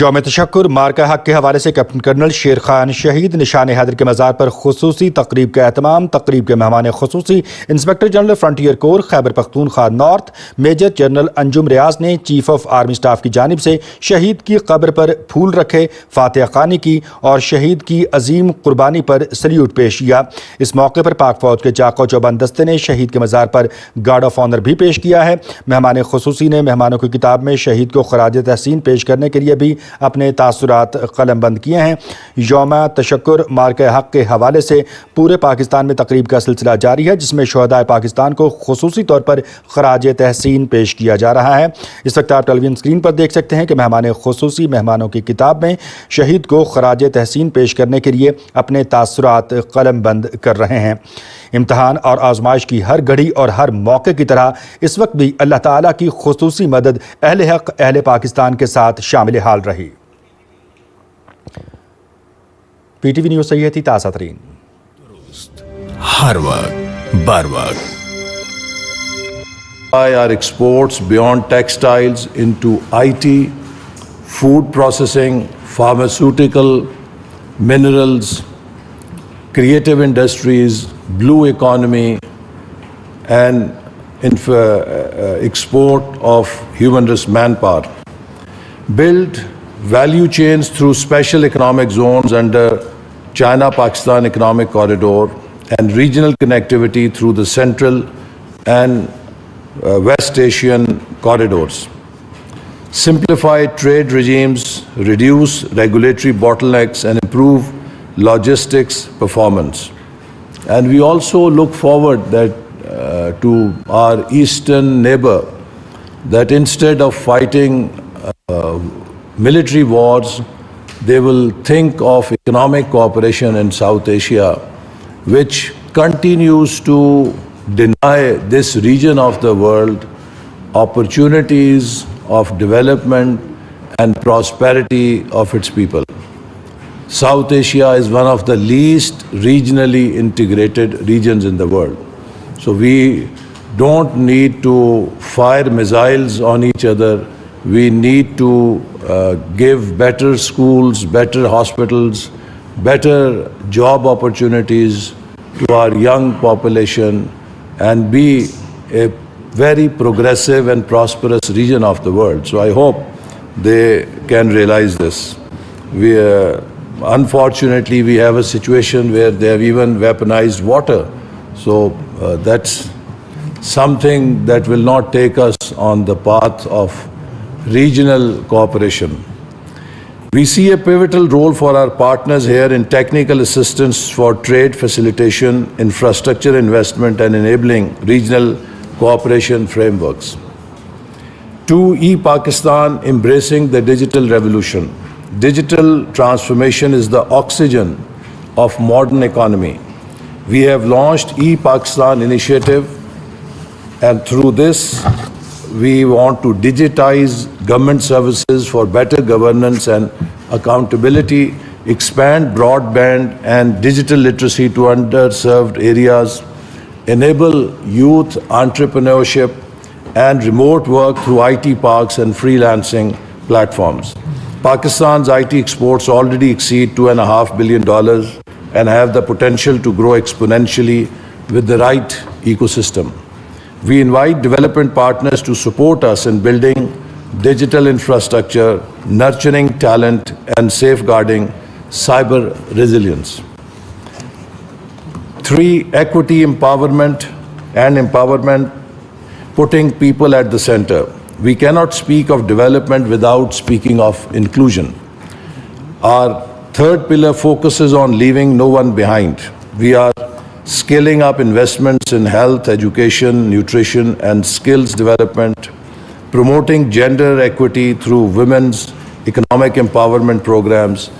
यौम तशक्कुर मार्का हक के हवाले से कैप्टन कर्नल शेर खान शहीद निशान हैदर के मज़ार पर खुसूसी तकरीब का एहतमाम। तकरीब के मेहमान खुसूसी inspector general frontier corps Khyber Pakhtunkhwa north major general Anjum Riaz ने चीफ ऑफ आर्मी स्टाफ की जानिब से शहीद की कब्र पर फूल रखे, फातिहा खानी की और शहीद की अजीम कुर्बानी पर सल्यूट पेश किया। इस मौके पर पाक फौज के चाको चौबंद दस्ते ने शहीद के मज़ार पर गार्ड ऑफ ऑनर भी पेश किया है। मेहमान खुसूसी ने मेहमानों की किताब में शहीद को खराज तहसीन पेश करने के लिए भी अपने तासुरात कलमबंद किए हैं। यौम तशक्कुर मार्के हक के हवाले से पूरे पाकिस्तान में तकरीब का सिलसिला जारी है, जिसमें शहदाए पाकिस्तान को खुसूसी तौर पर खराज तहसीन पेश किया जा रहा है। इस वक्त आप टेलीविजन स्क्रीन पर देख सकते हैं कि मेहमान खुसूसी मेहमानों की किताब में शहीद को खराज तहसीन पेश करने के लिए अपने तासुरात कलमबंद कर रहे हैं। इम्तहान और आजमाइश की हर घड़ी और हर मौके की तरह इस वक्त भी अल्लाह ताला की खुसूसी मदद अहले हक अहले पाकिस्तान के साथ शामिल हाल रही। पीटीवी न्यूज़ से यह थी ताज़ा तरीन। हर वक्त बर वक्त। Our exports beyond textiles into IT, food processing, pharmaceutical, minerals, creative industries, blue economy, and export of human manpower. Build value chains through special economic zones under China-Pakistan Economic Corridor and regional connectivity through the Central and West Asian corridors. Simplify trade regimes, reduce regulatory bottlenecks, and improve logistics performance. And we also look forward that to our eastern neighbor, that instead of fighting military wars, they will think of economic cooperation in South Asia, which continues to deny this region of the world opportunities of development and prosperity of its people. South Asia is one of the least regionally integrated regions in the world. So we don't need to fire missiles on each other. We need to give better schools, better hospitals, better job opportunities to our young population and be a very progressive and prosperous region of the world. So I hope they can realize this. Unfortunately, we have a situation where they have even weaponized water. So that's something that will not take us on the path of regional cooperation. We see a pivotal role for our partners here in technical assistance for trade facilitation, infrastructure investment, and enabling regional cooperation frameworks. 2. E-Pakistan embracing the digital revolution. Digital transformation is the oxygen of modern economy. We have launched E-Pakistan initiative, and through this we want to digitize government services for better governance and accountability, expand broadband and digital literacy to underserved areas, enable youth entrepreneurship and remote work through IT parks and freelancing platforms. Pakistan's IT exports already exceed $2.5 billion and have the potential to grow exponentially with the right ecosystem. We invite development partners to support us in building digital infrastructure, nurturing talent, and safeguarding cyber resilience. 3. Equity empowerment, putting people at the center. We cannot speak of development without speaking of inclusion. Our third pillar focuses on leaving no one behind. We are scaling up investments in health, education, nutrition, and skills development, promoting gender equity through women's economic empowerment programs,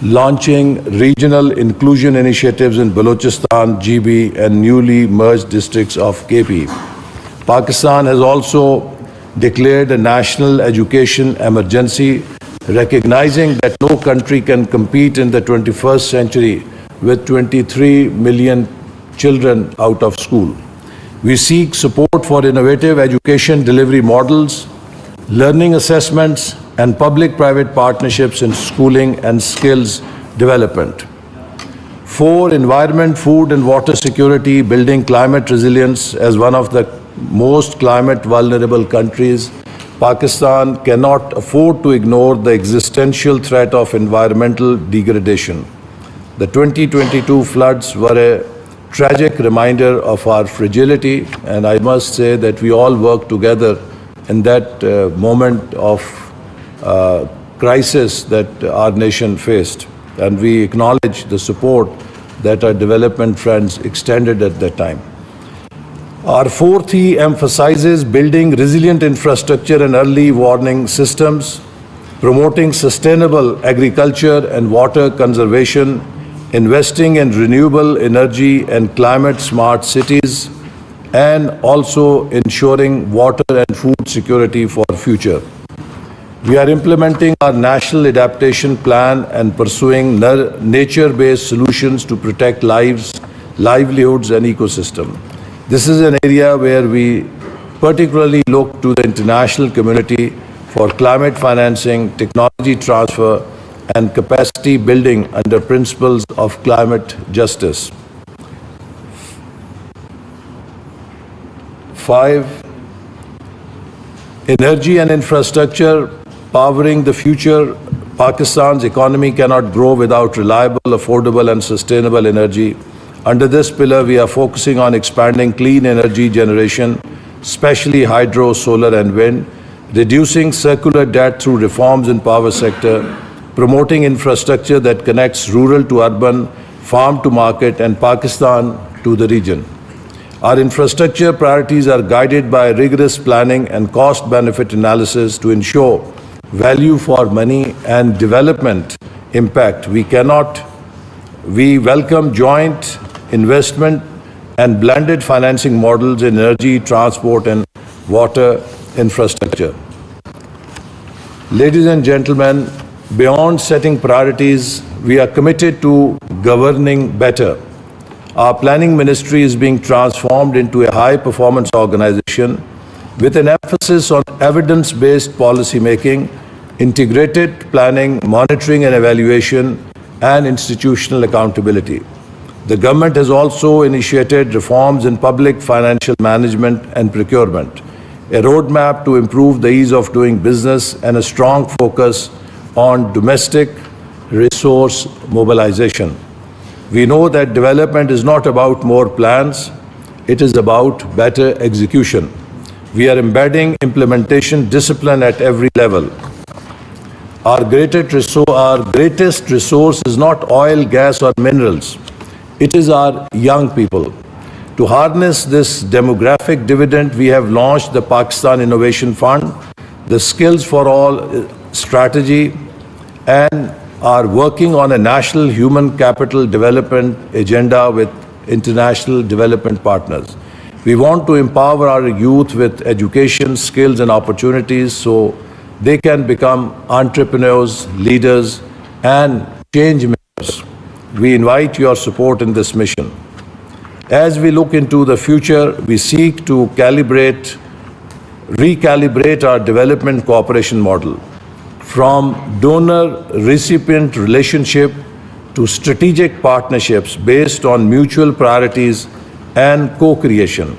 launching regional inclusion initiatives in Balochistan, GB, and newly merged districts of KP. Pakistan has also declared a national education emergency, recognizing that no country can compete in the 21st century with 23 million children out of school. We seek support for innovative education delivery models, learning assessments, and public-private partnerships in schooling and skills development. 4, environment, food and water security, building climate resilience. As one of the most climate vulnerable countries, Pakistan cannot afford to ignore the existential threat of environmental degradation. The 2022 floods were a tragic reminder of our fragility, and I must say that we all worked together in that moment of crisis that our nation faced, and we acknowledge the support that our development friends extended at that time. Our 4th E emphasizes building resilient infrastructure and early warning systems, promoting sustainable agriculture and water conservation, investing in renewable energy and climate-smart cities, and also ensuring water and food security for future. We are implementing our national adaptation plan and pursuing nature-based solutions to protect lives, livelihoods, and ecosystem. This is an area where we particularly look to the international community for climate financing, technology transfer, and capacity building under principles of climate justice. 5, energy and infrastructure powering the future. Pakistan's economy cannot grow without reliable, affordable, and sustainable energy. Under this pillar, we are focusing on expanding clean energy generation, especially hydro, solar, and wind, reducing circular debt through reforms in power sector, promoting infrastructure that connects rural to urban, farm to market, and Pakistan to the region. Our infrastructure priorities are guided by rigorous planning and cost-benefit analysis to ensure value for money and development impact. We welcome joint investment and blended financing models in energy, transport, and water infrastructure. Ladies and gentlemen, beyond setting priorities, we are committed to governing better. Our planning ministry is being transformed into a high-performance organization with an emphasis on evidence-based policy making, integrated planning, monitoring and evaluation, and institutional accountability. The government has also initiated reforms in public financial management and procurement, a roadmap to improve the ease of doing business, and a strong focus on domestic resource mobilization. We know that development is not about more plans, it is about better execution. We are embedding implementation discipline at every level. Our greatest resource is not oil, gas, or minerals. It is our young people. To harness this demographic dividend, we have launched the Pakistan Innovation Fund, the Skills for All strategy, and are working on a national human capital development agenda with international development partners. We want to empower our youth with education, skills, and opportunities so they can become entrepreneurs, leaders, and change makers. We invite your support in this mission. As we look into the future, we seek to recalibrate our development cooperation model from donor-recipient relationship to strategic partnerships based on mutual priorities and co-creation.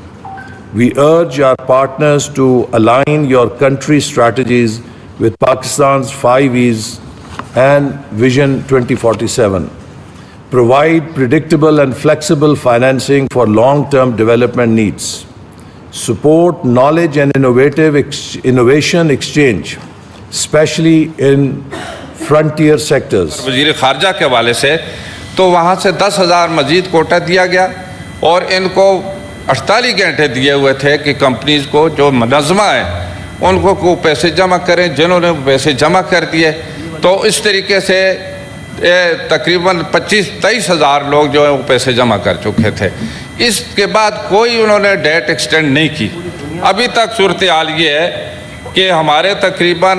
We urge our partners to align your country's strategies with Pakistan's 5 E's and Vision 2047. Provide predictable and flexible financing for long-term development needs. Support knowledge and innovation exchange, especially in frontier sectors. वज़ीर ख़ारजा के हवाले से तो वहाँ से 10,000 मजीद कोटा दिया गया और इनको 48 घंटे दिए हुए थे कि कंपनीज को जो मुनज़्ज़मा है उनको को पैसे जमा करें, जिन्होंने पैसे जमा कर दिए तो इस तरीके से तकरीबन 25-23 हज़ार लोग जो है वो पैसे जमा कर चुके थे। इसके बाद कोई उन्होंने डेट एक्सटेंड नहीं की। अभी तक सूरत हाल ये है कि हमारे तकरीबन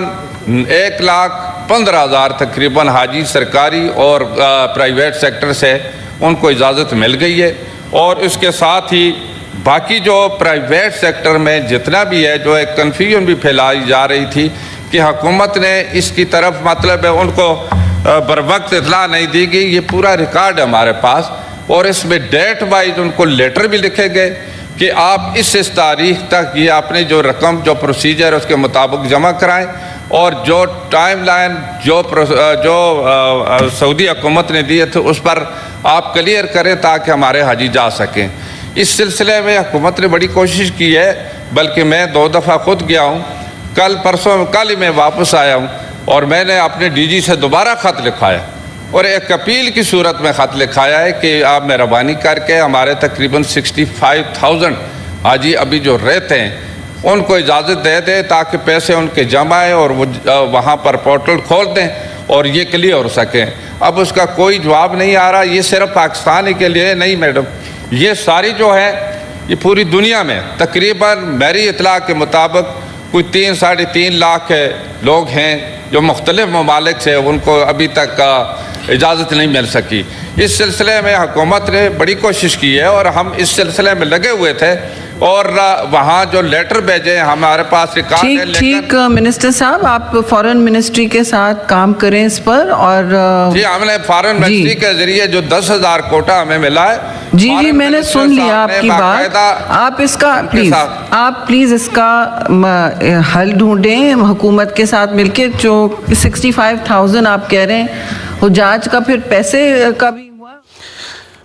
1,15,000 तकरीबन हाजी सरकारी और प्राइवेट सेक्टर से उनको इजाज़त मिल गई है और इसके साथ ही बाकी जो प्राइवेट सेक्टर में जितना भी है जो एक कन्फ्यूजन भी फैलाई जा रही थी کہ حکومت نے اس کی طرف مطلب ہے ان کو بر وقت اطلاع نہیں دی گئی. یہ پورا ریکارڈ ہے ہمارے پاس اور اس میں ڈیٹ وائز ان کو لیٹر بھی لکھے گئے کہ آپ اس تاریخ تک یہ آپ نے جو رقم جو پروسیجر اس کے مطابق جمع کرائیں اور جو ٹائم لائن جو سعودی حکومت نے دیے تھے اس پر آپ کلیئر کریں تاکہ ہمارے حاجی جا سکیں. اس سلسلے میں حکومت نے بڑی کوشش کی ہے، بلکہ میں 2 دفعہ خود گیا ہوں. کل ہی میں واپس آیا ہوں اور میں نے اپنے ڈی جی سے دوبارہ خط لکھایا اور ایک اپیل کی صورت میں خط لکھایا ہے کہ آپ مہربانی کر کے ہمارے تقریباً 65,000 حاجی ابھی جو رہتے ہیں ان کو اجازت دے دیں تاکہ پیسے ان کے جمع آئیں اور وہ وہاں پر پورٹل کھول دیں اور یہ کلیئر ہو سکیں. اب اس کا کوئی جواب نہیں آ رہا. یہ صرف پاکستان ہی کے لیے نہیں میڈم، یہ ساری جو ہے یہ پوری دنیا میں تقریباً میری اطلاع کے مطابق کوئی 3-3.5 لاکھ لوگ ہیں جو مختلف ممالک سے ان کو ابھی تک اجازت نہیں مل سکی. اس سلسلے میں حکومت نے بڑی کوشش کی ہے اور ہم اس سلسلے میں لگے ہوئے تھے اور وہاں جو لیٹر بھیجے ہمارے پاس ریکارڈ ہے. ٹھیک منسٹر صاحب، آپ فارن منسٹری کے ساتھ کام کریں اس پر. اور جی ہم نے فارن منسٹری کے ذریعے جو 10,000 کوٹا ہمیں ملا ہے. جی میں نے سن لیا آپ کی بات. آپ پلیز اس کا حل ڈھونڈیں حکومت کے ساتھ مل کے. جو 65,000 آپ کہہ رہے ہیں حجاج کا پھر پیسے کا بھی ہوا.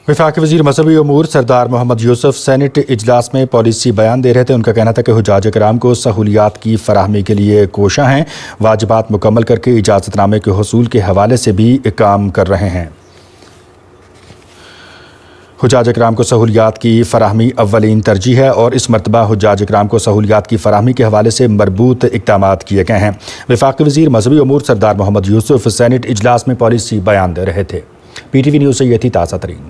وفاقی وزیر مذہبی امور سردار محمد یوسف سینٹ اجلاس میں پالیسی بیان دے رہے تھے. ان کا کہنا تھا کہ حجاج کرام کو سہولیات کی فراہمی کے لیے کوشاں ہیں، واجبات مکمل کر کے اجازت نامے کے حصول کے حوالے سے بھی کام کر رہے ہیں. حجاج کرام کو سہولیات کی فراہمی اولین ترجیح ہے اور اس مرتبہ حجاج کرام کو سہولیات کی فراہمی کے حوالے سے مربوط اقدامات کیے گئے ہیں. وفاقی وزیر مذہبی امور سردار محمد یوسف سینٹ اجلاس میں پالیسی بیان دے رہے تھے. PTV نیوز سے یہ تھی تازہ ترین